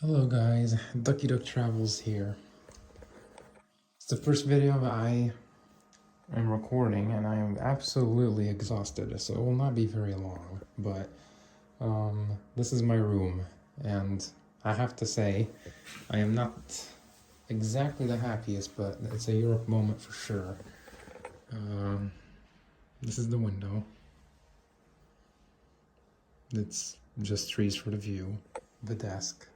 Hello guys, Ducky Duck Travels here. It's the first video that I am recording and I am absolutely exhausted, so it will not be very long, but this is my room and I have to say I am not exactly the happiest, but it's a Europe moment for sure. This is the window. It's just trees for the view. The desk.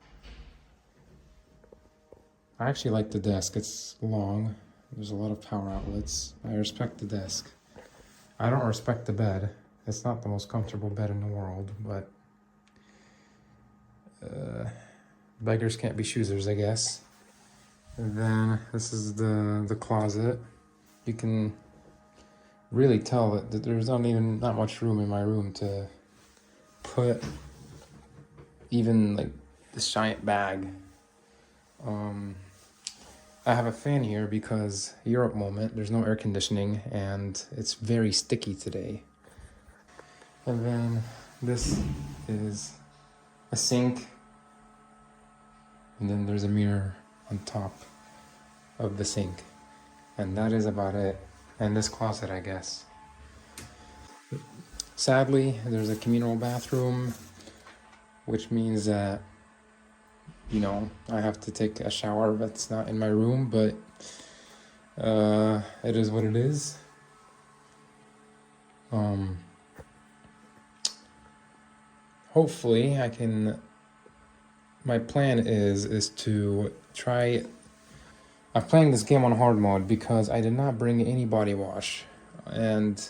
I actually like the desk. It's long. There's a lot of power outlets. I respect the desk. I don't respect the bed. It's not the most comfortable bed in the world, but beggars can't be choosers, I guess. And then this is the closet. You can really tell that there's not much room in my room to put even like this giant bag. I have a fan here because Europe moment, there's no air conditioning and it's very sticky today. And then this is a sink, and then there's a mirror on top of the sink. And that is about it. And this closet, I guess. Sadly, there's a communal bathroom, which means that I have to take a shower that's not in my room, but it is what it is. Hopefully I can, my plan is to try, I've played this game on hard mode because I did not bring any body wash, and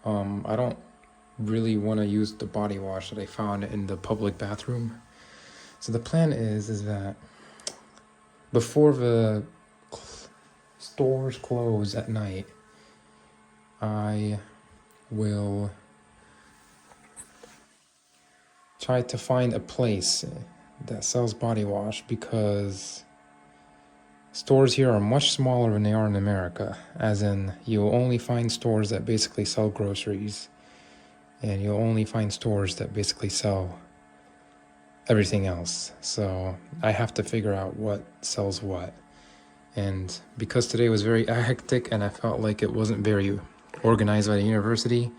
I don't really want to use the body wash that I found in the public bathroom. So the plan is that before the stores close at night, I will try to find a place that sells body wash, because stores here are much smaller than they are in America, as in you'll only find stores that basically sell groceries, and you'll only find stores that basically sell everything else. So I have to figure out what sells what. And because today was very hectic and I felt like it wasn't very organized by the university,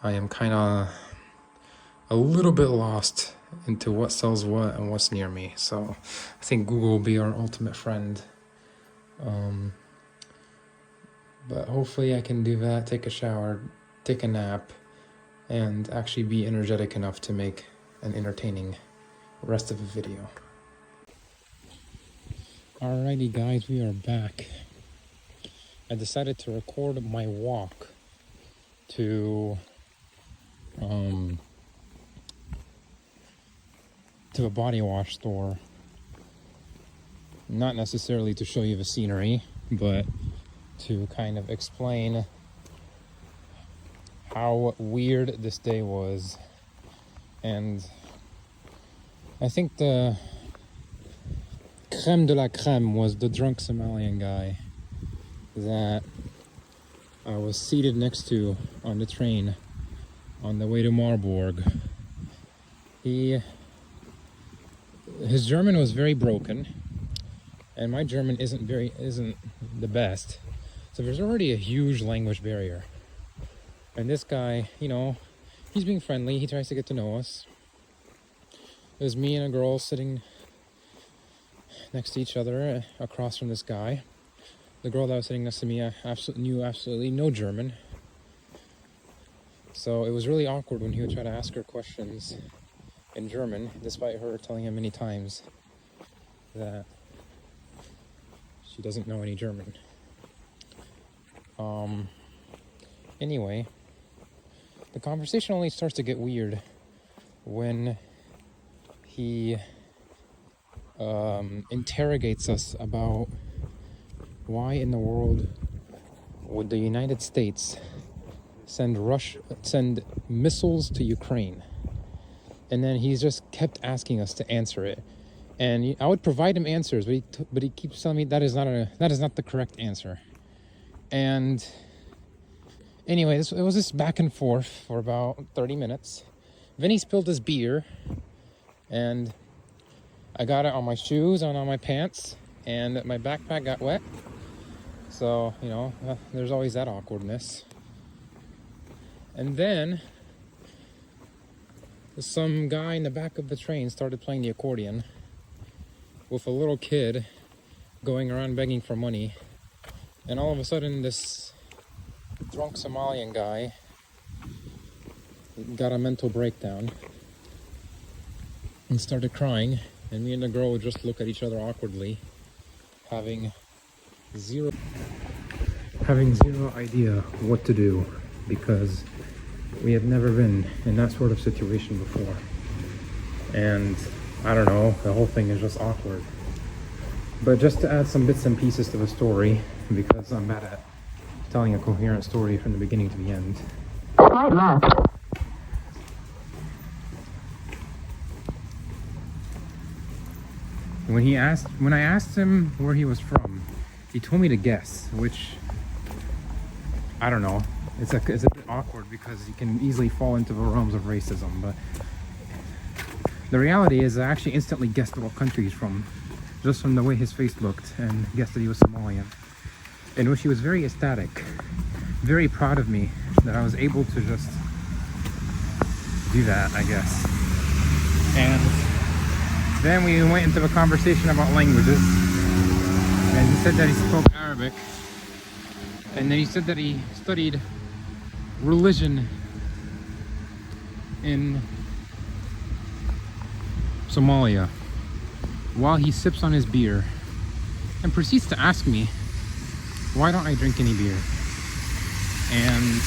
I am kind of a little bit lost into what sells what and what's near me. So I think Google will be our ultimate friend. But hopefully I can do that, take a shower, take a nap, and actually be energetic enough to make an entertaining rest of the video. Alrighty guys, we are back. I decided to record my walk to a body wash store. Not necessarily to show you the scenery, but to kind of explain how weird this day was. And I think the creme de la creme was the drunk Somalian guy that I was seated next to on the train on the way to Marburg. His German was very broken, and my German isn't the best. So there's already a huge language barrier. And this guy, he's being friendly. He tries to get to know us. There's me and a girl sitting next to each other across from this guy. The girl that was sitting next to me knew absolutely no German. So it was really awkward when he would try to ask her questions in German, despite her telling him many times that she doesn't know any German. Anyway, the conversation only starts to get weird when he interrogates us about why in the world would the United States send missiles to Ukraine. And then he's just kept asking us to answer it. And I would provide him answers, but he keeps telling me that is not the correct answer. And anyway, it was this back and forth for about 30 minutes. Then he spilled his beer, and I got it on my shoes and on my pants, and my backpack got wet. So, you know, there's always that awkwardness. And then some guy in the back of the train started playing the accordion with a little kid going around begging for money. And all of a sudden, this drunk Somalian guy got a mental breakdown and started crying. And me and the girl would just look at each other awkwardly, having zero idea what to do, because we had never been in that sort of situation before. And I don't know, the whole thing is just awkward. But just to add some bits and pieces to the story, because I'm bad at telling a coherent story from the beginning to the end. Right left. When I asked him where he was from, he told me to guess, which I don't know. It's a bit awkward because you can easily fall into the realms of racism, but the reality is I actually instantly guessed what country he's from, just from the way his face looked, and guessed that he was Somalian. In which he was very ecstatic, very proud of me that I was able to just do that, I guess. And then we went into a conversation about languages, and he said that he spoke Arabic, and then he said that he studied religion in Somalia while he sips on his beer and proceeds to ask me, why don't I drink any beer? And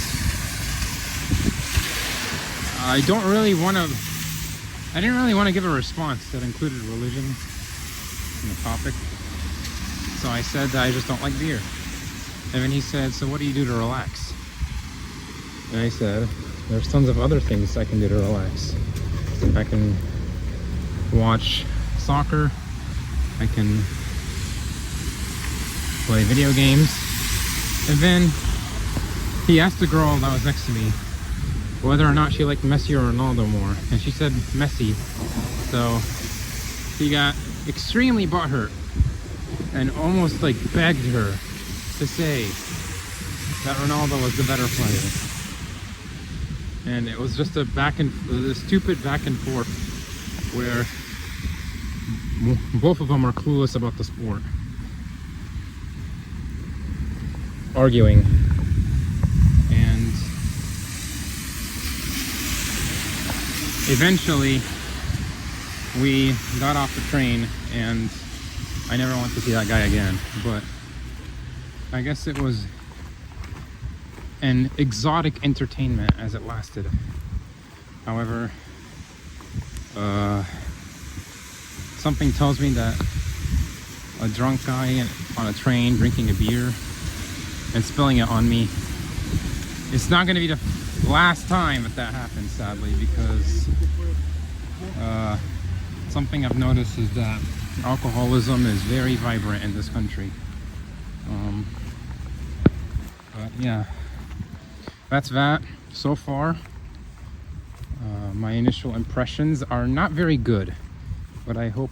I didn't really want to give a response that included religion in the topic. So I said that I just don't like beer. And then he said, so what do you do to relax? And I said, there's tons of other things I can do to relax. I can watch soccer. I can play video games. And then he asked the girl that was next to me whether or not she liked Messi or Ronaldo more, and she said Messi. So he got extremely butthurt and almost like begged her to say that Ronaldo was the better player. And it was just a stupid back and forth where both of them are clueless about the sport, arguing. And eventually we got off the train, and I never want to see that guy again. But I guess it was an exotic entertainment as it lasted. However, something tells me that a drunk guy on a train drinking a beer and spilling it on me, it's not going to be the last time that happens, sadly, because something I've noticed is that alcoholism is very vibrant in this country. But yeah, that's that so far. My initial impressions are not very good, but I hope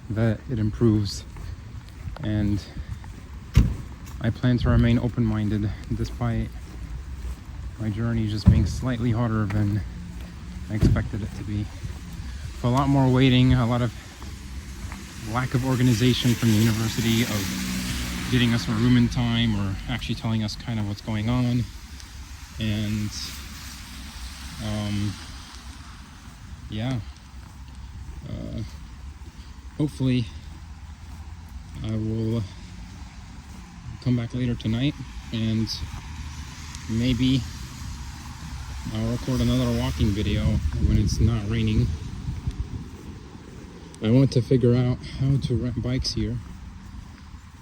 that it improves, and I plan to remain open-minded despite my journey just being slightly harder than I expected it to be. With a lot more waiting, a lot of lack of organization from the university of getting us a room in time or actually telling us kind of what's going on. And yeah, hopefully I will come back later tonight, and maybe I'll record another walking video when it's not raining. I want to figure out how to rent bikes here,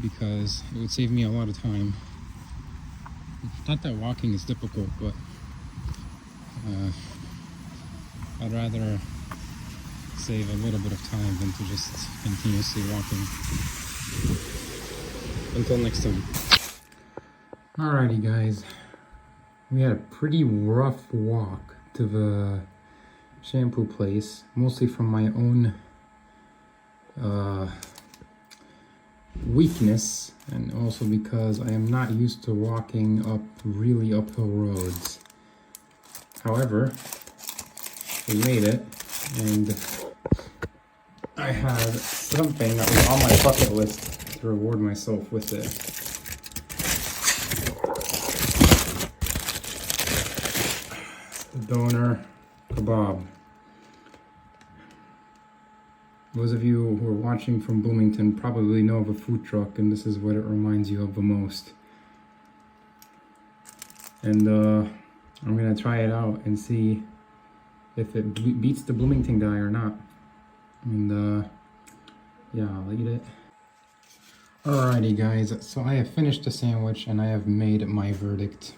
because it would save me a lot of time. Not that walking is difficult, but I'd rather save a little bit of time than to just continuously walking. Until next time. Alrighty guys, we had a pretty rough walk to the shampoo place, mostly from my own weakness, and also because I am not used to walking up really uphill roads. However, we made it, and I have something that was on my bucket list to reward myself with it. The doner kebab. Those of you who are watching from Bloomington probably know of a food truck, and this is what it reminds you of the most. And I'm gonna try it out and see if it beats the Bloomington guy or not. And yeah, I'll eat it. Alrighty guys, so I have finished the sandwich and I have made my verdict.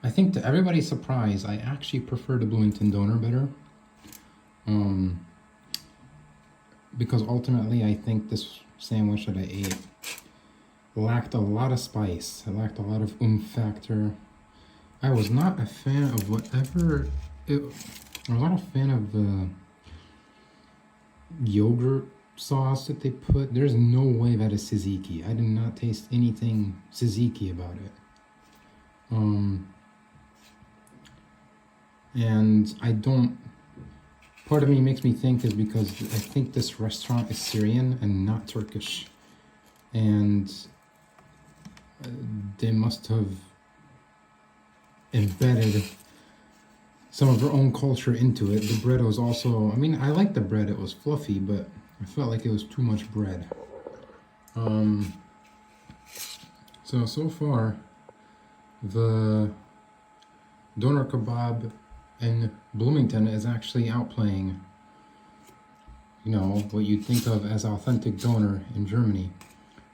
I think to everybody's surprise, I actually prefer the Bloomington doner better. Because ultimately I think this sandwich that I ate lacked a lot of spice. It lacked a lot of factor. I was not a fan of whatever I'm not a fan of the yogurt sauce that they put. There's no way that is tzatziki. I did not taste anything tzatziki about it. And I don't, part of me makes me think is because I think this restaurant is Syrian and not Turkish. And they must have embedded some of their own culture into it. The bread was also, I mean, I liked the bread. It was fluffy, but I felt like it was too much bread. So far, the doner kebab in Bloomington is actually outplaying, you know, what you'd think of as authentic doner in Germany.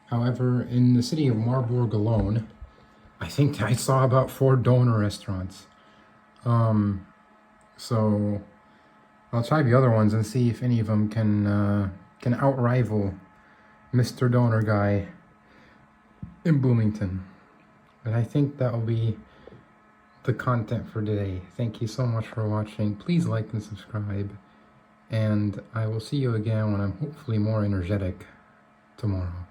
However, in the city of Marburg alone, I think I saw about 4 doner restaurants. So I'll try the other ones and see if any of them can outrival Mr. Doner Guy in Bloomington. But I think that will be the content for today. Thank you so much for watching. Please like and subscribe, and I will see you again when I'm hopefully more energetic tomorrow.